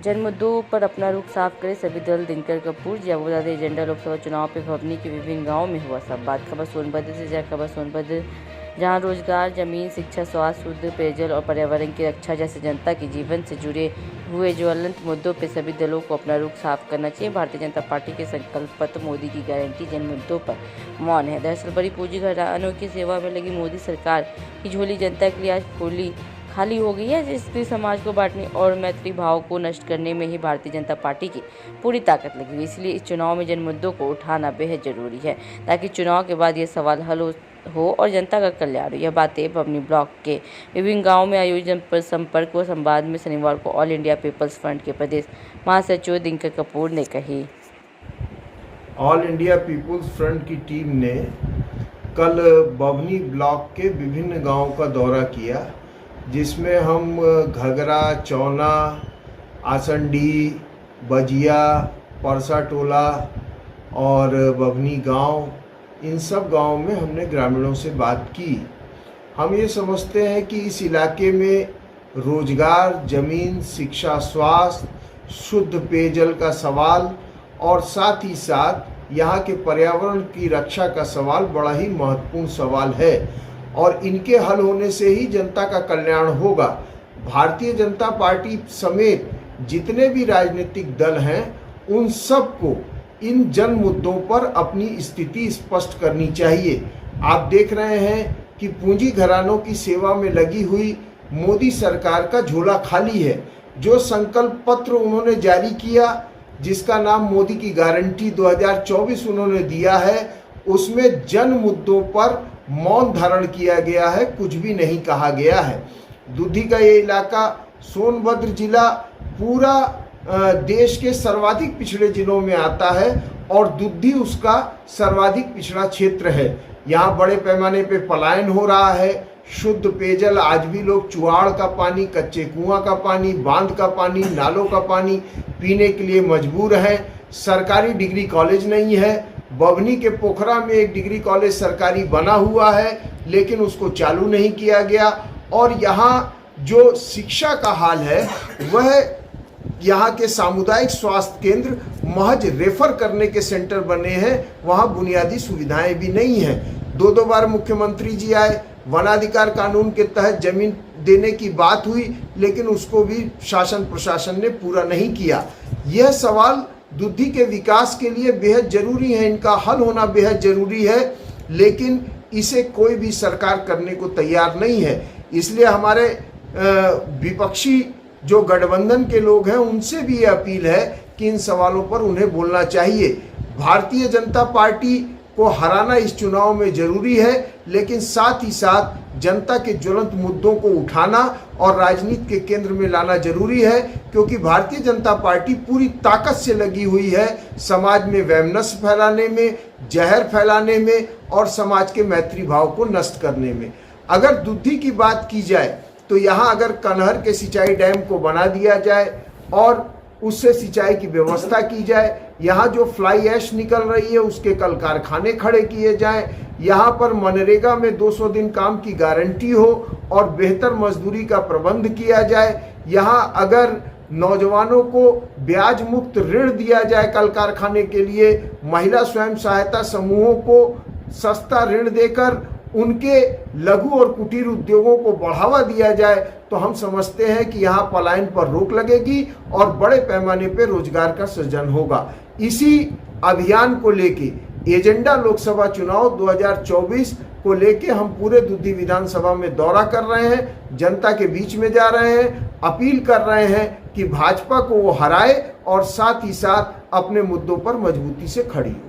जन मुद्दों पर अपना रुख साफ करे सभी दल। दिनकर कपूर। जवाबदारी एजेंडा लोकसभा चुनाव पे भवनी के विभिन्न गांवों में हुआ सब बात। खबर सोनभद्र से। जय खबर सोनभद्र, जहां रोजगार, जमीन, शिक्षा, स्वास्थ्य, शुद्ध पेयजल और पर्यावरण की रक्षा जैसे जनता के जीवन से जुड़े हुए ज्वलंत मुद्दों पे सभी दलों को अपना रुख साफ करना चाहिए। भारतीय जनता पार्टी के संकल्प पत्र मोदी की गारंटी जन मुद्दों पर मौन है। दरअसल बड़ी पूंजी घरानों की सेवा में लगी मोदी सरकार की झोली जनता के लिए आज खाली हो गई है। जिससे समाज को बांटने और मैत्री भाव को नष्ट करने में ही भारतीय जनता पार्टी की पूरी ताकत लगी हुई। इसलिए इस चुनाव में जन मुद्दों को उठाना बेहद जरूरी है, ताकि चुनाव के बाद ये सवाल हल हो और जनता का कल्याण हो। यह बातें भवनी ब्लॉक के विभिन्न गाँव में आयोजित संपर्क व संवाद में शनिवार को ऑल इंडिया पीपल्स फ्रंट के प्रदेश महासचिव दिनकर कपूर ने कही। ऑल इंडिया पीपल्स फ्रंट की टीम ने कल बभनी ब्लॉक के विभिन्न गांवों का दौरा किया, जिसमें हम घगरा, चौना, आसंडी, बजिया, परसा टोला और बभनी गांव, इन सब गांवों में हमने ग्रामीणों से बात की। हम ये समझते हैं कि इस इलाके में रोजगार, जमीन, शिक्षा, स्वास्थ्य, शुद्ध पेयजल का सवाल और साथ ही साथ यहाँ के पर्यावरण की रक्षा का सवाल बड़ा ही महत्वपूर्ण सवाल है और इनके हल होने से ही जनता का कल्याण होगा। भारतीय जनता पार्टी समेत जितने भी राजनीतिक दल हैं, उन सबको इन जन मुद्दों पर अपनी स्थिति स्पष्ट करनी चाहिए। आप देख रहे हैं कि पूंजी घरानों की सेवा में लगी हुई मोदी सरकार का झोला खाली है। जो संकल्प पत्र उन्होंने जारी किया, जिसका नाम मोदी की गारंटी 2024 उन्होंने दिया है, उसमें जन मुद्दों पर मौन धारण किया गया है, कुछ भी नहीं कहा गया है। दुधी का ये इलाका, सोनभद्र जिला पूरा देश के सर्वाधिक पिछड़े जिलों में आता है और दुधी उसका सर्वाधिक पिछड़ा क्षेत्र है। यहाँ बड़े पैमाने पे पलायन हो रहा है। शुद्ध पेयजल आज भी लोग चुआड़ का पानी, कच्चे कुआं का पानी, बांध का पानी, नालों का पानी पीने के लिए मजबूर हैं। सरकारी डिग्री कॉलेज नहीं है। बभनी के पोखरा में एक डिग्री कॉलेज सरकारी बना हुआ है, लेकिन उसको चालू नहीं किया गया। और यहाँ जो शिक्षा का हाल है, वह यहाँ के सामुदायिक स्वास्थ्य केंद्र महज रेफर करने के सेंटर बने हैं, वहाँ बुनियादी सुविधाएं भी नहीं हैं। दो बार मुख्यमंत्री जी आए, वनाधिकार कानून के तहत जमीन देने की बात हुई, लेकिन उसको भी शासन प्रशासन ने पूरा नहीं किया। यह सवाल दुधी के विकास के लिए बेहद जरूरी है, इनका हल होना बेहद जरूरी है, लेकिन इसे कोई भी सरकार करने को तैयार नहीं है। इसलिए हमारे विपक्षी जो गठबंधन के लोग हैं, उनसे भी ये अपील है कि इन सवालों पर उन्हें बोलना चाहिए। भारतीय जनता पार्टी को हराना इस चुनाव में जरूरी है, लेकिन साथ ही साथ जनता के ज्वलंत मुद्दों को उठाना और राजनीति के केंद्र में लाना जरूरी है, क्योंकि भारतीय जनता पार्टी पूरी ताकत से लगी हुई है समाज में वैमनस्य फैलाने में, जहर फैलाने में और समाज के मैत्री भाव को नष्ट करने में। अगर दुधी की बात की जाए तो यहाँ अगर कनहर के सिंचाई डैम को बना दिया जाए और उससे सिंचाई की व्यवस्था की जाए, यहाँ जो फ्लाई ऐश निकल रही है उसके कल कारखाने खड़े किए जाएं, यहाँ पर मनरेगा में 200 दिन काम की गारंटी हो और बेहतर मजदूरी का प्रबंध किया जाए, यहाँ अगर नौजवानों को ब्याज मुक्त ऋण दिया जाए कल कारखाने के लिए, महिला स्वयं सहायता समूहों को सस्ता ऋण देकर उनके लघु और कुटीर उद्योगों को बढ़ावा दिया जाए, तो हम समझते हैं कि यहाँ पलायन पर रोक लगेगी और बड़े पैमाने पर रोजगार का सृजन होगा। इसी अभियान को लेके एजेंडा लोकसभा चुनाव 2024 को लेके हम पूरे दुधी विधानसभा में दौरा कर रहे हैं, जनता के बीच में जा रहे हैं, अपील कर रहे हैं कि भाजपा को वो हराए और साथ ही साथ अपने मुद्दों पर मजबूती से खड़ी हो।